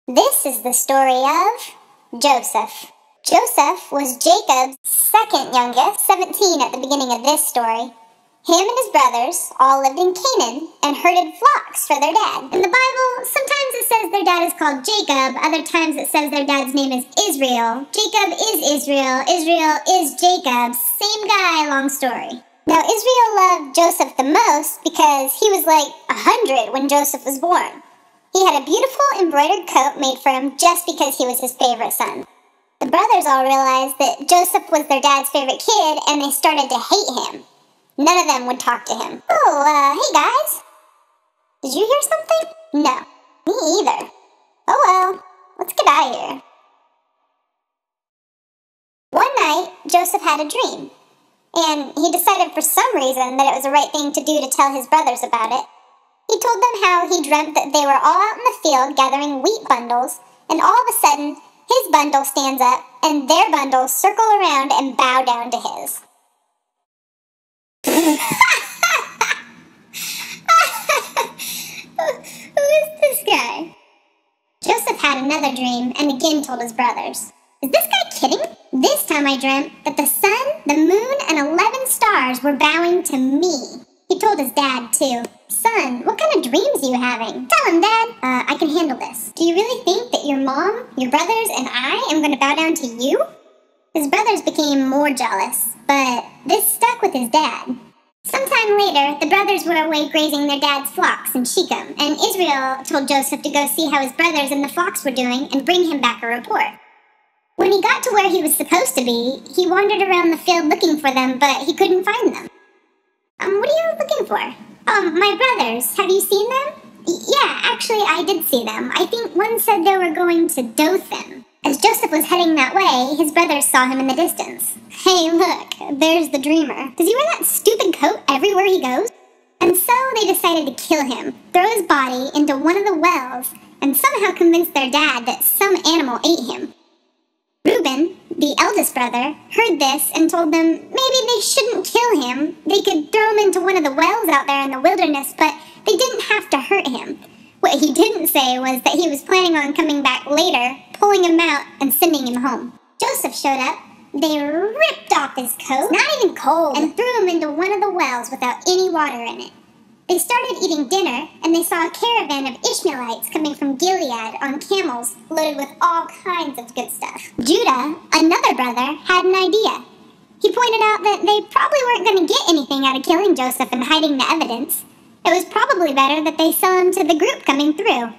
This is the story of Joseph. Joseph was Jacob's second youngest, 17 at the beginning of this story. Him and his brothers all lived in Canaan and herded flocks for their dad. In the Bible, sometimes it says their dad is called Jacob, other times it says their dad's name is Israel. Jacob is Israel, Israel is Jacob, same guy, long story. Now Israel loved Joseph the most because he was like 100 when Joseph was born. He had a beautiful embroidered coat made for him just because he was his favorite son. The brothers all realized that Joseph was their dad's favorite kid and they started to hate him. None of them would talk to him. Hey guys! Did you hear something? No, me either. Oh well, let's get out of here. One night, Joseph had a dream, and he decided for some reason that it was the right thing to do to tell his brothers about it. He told them how he dreamt that they were all out in the field gathering wheat bundles, and all of a sudden, his bundle stands up, and their bundles circle around and bow down to his. Who is this guy? Joseph had another dream and again told his brothers. Is this guy kidding? This time I dreamt that the sun, the moon, and 11 stars were bowing to me. He told his dad, too. Son, what kind of dreams are you having? Tell him, Dad. I can handle this. Do you really think that your mom, your brothers, and I am going to bow down to you? His brothers became more jealous, but this stuck with his dad. Sometime later, the brothers were away grazing their dad's flocks in Shechem, and Israel told Joseph to go see how his brothers and the flocks were doing and bring him back a report. When he got to where he was supposed to be, he wandered around the field looking for them, but he couldn't find them. What are you looking for? My brothers. Have you seen them? Yeah, actually, I did see them. I think one said they were going to Dothan. As Joseph was heading that way, his brothers saw him in the distance. Hey, look, there's the dreamer. Does he wear that stupid coat everywhere he goes? And so they decided to kill him, throw his body into one of the wells, and somehow convince their dad that some animal ate him. Reuben, the eldest brother, heard this and told them maybe they shouldn't kill him. They could throw him into one of the wells out there in the wilderness, but they didn't have to hurt him. What he didn't say was that he was planning on coming back later, pulling him out, and sending him home. Joseph showed up. They ripped off his coat, not even cold, and threw him into one of the wells without any water in it. They started eating dinner, and they saw a caravan of Ishmaelites coming from Gilead on camels loaded with all kinds of good stuff. Judah, another brother, had an idea. He pointed out that they probably weren't going to get anything out of killing Joseph and hiding the evidence. It was probably better that they sell him to the group coming through.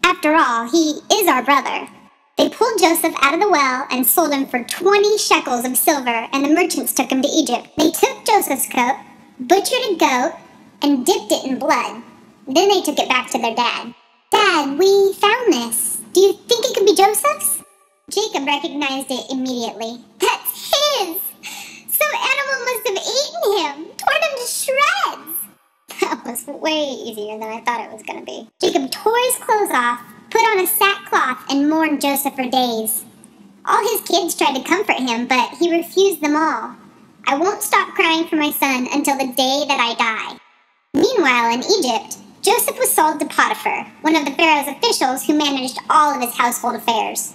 After all, he is our brother. They pulled Joseph out of the well and sold him for 20 shekels of silver, and the merchants took him to Egypt. They took Joseph's coat, butchered a goat, and dipped it in blood. Then they took it back to their dad. Dad, we found this. Do you think it could be Joseph's? Jacob recognized it immediately. That's his! Some animal must have eaten him, torn him to shreds. That was way easier than I thought it was going to be. Jacob tore his clothes off, put on a sackcloth, and mourned Joseph for days. All his kids tried to comfort him, but he refused them all. I won't stop crying for my son until the day that I die. Meanwhile, in Egypt, Joseph was sold to Potiphar, one of the Pharaoh's officials who managed all of his household affairs.